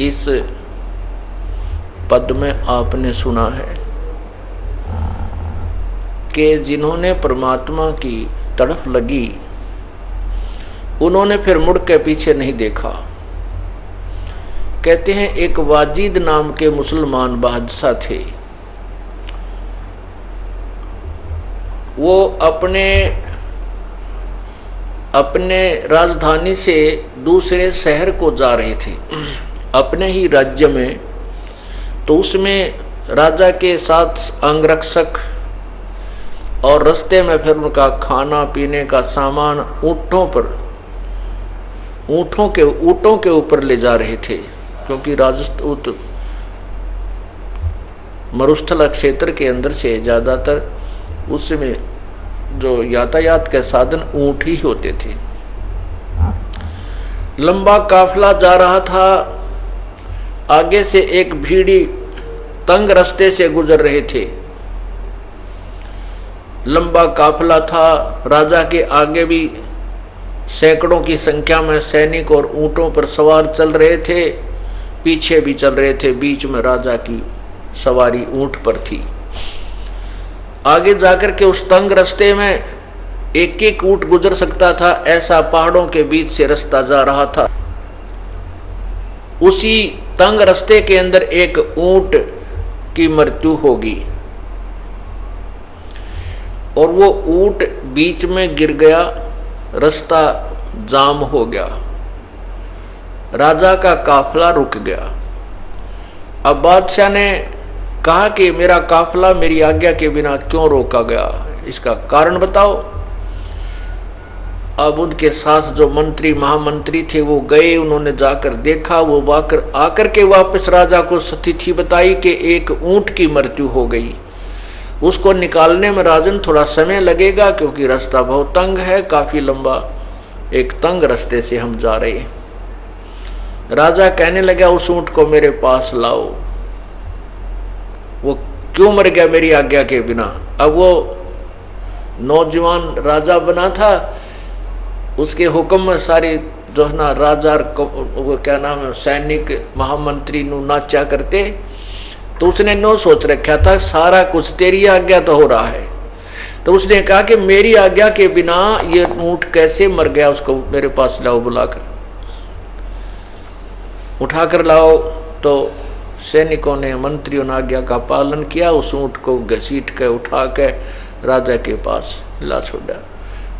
इस पद में आपने सुना है कि जिन्होंने परमात्मा की तड़फ लगी उन्होंने फिर मुड़ के पीछे नहीं देखा। कहते हैं एक वाजिद नाम के मुसलमान बादशाह थे। वो अपने राजधानी से दूसरे शहर को जा रहे थे, अपने ही राज्य में। तो उसमें राजा के साथ अंगरक्षक और रास्ते में फिर उनका खाना पीने का सामान ऊँटों के ऊपर ले जा रहे थे, क्योंकि राजस्थान मरुस्थल क्षेत्र के अंदर से ज़्यादातर उसमें जो यातायात के साधन ऊँट ही होते थे। लंबा काफिला जा रहा था। आगे से एक भीड़ी तंग रास्ते से गुजर रहे थे। लंबा काफिला था। राजा के आगे भी सैकड़ों की संख्या में सैनिक और ऊँटों पर सवार चल रहे थे, पीछे भी चल रहे थे। बीच में राजा की सवारी ऊँट पर थी। आगे जाकर के उस तंग रास्ते में एक एक ऊँट गुजर सकता था, ऐसा पहाड़ों के बीच से रास्ता जा रहा था। उसी तंग रास्ते के अंदर एक ऊँट की मृत्यु होगी और वो ऊँट बीच में गिर गया, रास्ता जाम हो गया, राजा का काफिला रुक गया। अब बादशाह ने कहा कि मेरा काफिला मेरी आज्ञा के बिना क्यों रोका गया, इसका कारण बताओ। अब उनके साथ जो मंत्री महामंत्री थे वो गए, उन्होंने जाकर देखा। वो आकर के वापस राजा को स्थिति बताई कि एक ऊँट की मृत्यु हो गई, उसको निकालने में राजन थोड़ा समय लगेगा क्योंकि रास्ता बहुत तंग है, काफी लंबा एक तंग रास्ते से हम जा रहे हैं। राजा कहने लगा उस ऊँट को मेरे पास लाओ, वो क्यों मर गया मेरी आज्ञा के बिना। अब वो नौजवान राजा बना था, उसके हुक्म में सारे जो है ना राजा वो क्या नाम है सैनिक महामंत्री नु नाचा करते। तो उसने नो सोच रखा था सारा कुछ तेरी आज्ञा तो हो रहा है। तो उसने कहा कि मेरी आज्ञा के बिना ये ऊँट कैसे मर गया, उसको मेरे पास लाओ, बुलाकर उठाकर लाओ। तो सैनिकों ने मंत्रियों ने आज्ञा का पालन किया, उस ऊँट को घसीट के उठा के राजा के पास ला छोड़ा।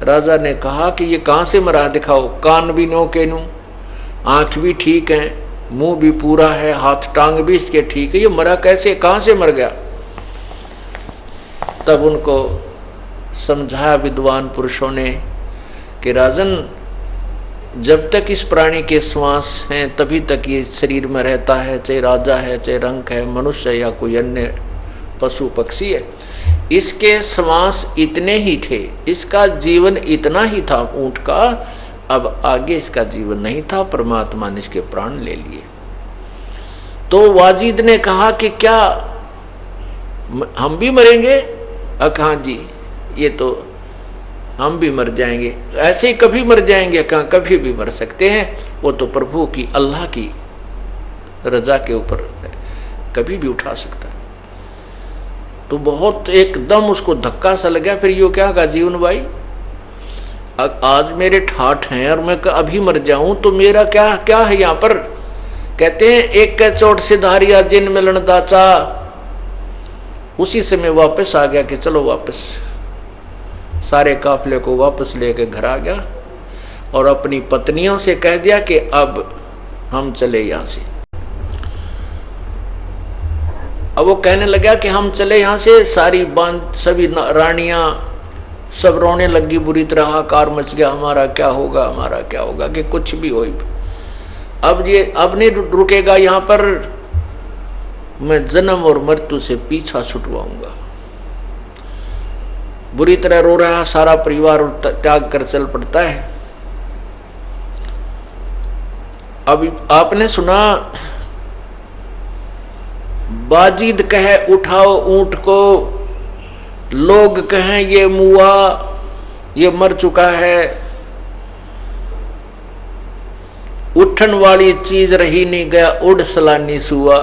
राजा ने कहा कि ये कहाँ से मरा, दिखाओ। कान भी नो के नू, आँख भी ठीक है, मुंह भी पूरा है, हाथ टांग भी इसके ठीक है, ये मरा कैसे, कहाँ से मर गया। तब उनको समझाया विद्वान पुरुषों ने कि राजन जब तक इस प्राणी के श्वास हैं तभी तक ये शरीर में रहता है, चाहे राजा है, चाहे रंक है, मनुष्य या कोई अन्य पशु पक्षी है। इसके श्वास इतने ही थे, इसका जीवन इतना ही था ऊँट का, अब आगे इसका जीवन नहीं था, परमात्मा ने इसके प्राण ले लिए। तो वाजिद ने कहा कि क्या हम भी मरेंगे। कहा जी ये तो हम भी मर जाएंगे, ऐसे ही कभी मर जाएंगे, कहाँ कभी भी मर सकते हैं, वो तो प्रभु की अल्लाह की रजा के ऊपर कभी भी उठा सकता है। तो बहुत एकदम उसको धक्का सा लगा। फिर यो क्या कहा जीवन भाई, आज मेरे ठाठ हैं और मैं अभी मर जाऊं तो मेरा क्या क्या है यहाँ पर। कहते हैं एक के चोट से धारिया जिन मिलन दाचा। उसी समय वापस आ गया कि चलो वापस, सारे काफिले को वापस लेके घर आ गया और अपनी पत्नियों से कह दिया कि अब हम चले यहाँ से। अब वो कहने लगा कि हम चले यहाँ से, सारी बांध सभी रानियां सब रोने लगी, बुरी तरह हाकार मच गया, हमारा क्या होगा, हमारा क्या होगा, कि कुछ भी हो, अब ये अब नहीं रुकेगा यहाँ पर, मैं जन्म और मृत्यु से पीछा छुटवाऊंगा। बुरी तरह रो रहा सारा परिवार त्याग कर चल पड़ता है। अभी आपने सुना बाजिद कहे उठाओ ऊंट को, लोग कहें ये मुआ, ये मर चुका है। उठन वाली चीज रही नहीं, गया उड़ सलानी सुआ।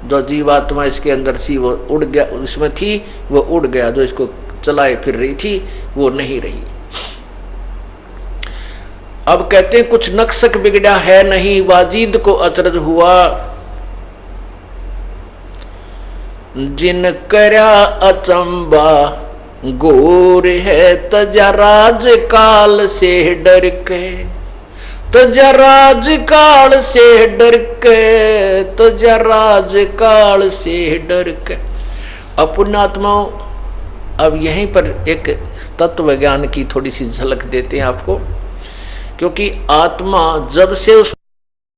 जो जीवात्मा इसके अंदर थी वो उड़ गया, उसमें थी वो उड़ गया, जो इसको चलाए फिर रही थी वो नहीं रही। अब कहते हैं कुछ नक्शक बिगड़ा है नहीं, वाजिद को अचरज हुआ। जिन करया अचंबा गोर है, तजा राज काल से डर के, तजा राज काल से डर के, तजा राज काल से डर के। अब पुण्यात्माओं, अब यहीं पर एक तत्व ज्ञान की थोड़ी सी झलक देते हैं आपको, क्योंकि आत्मा जब से उस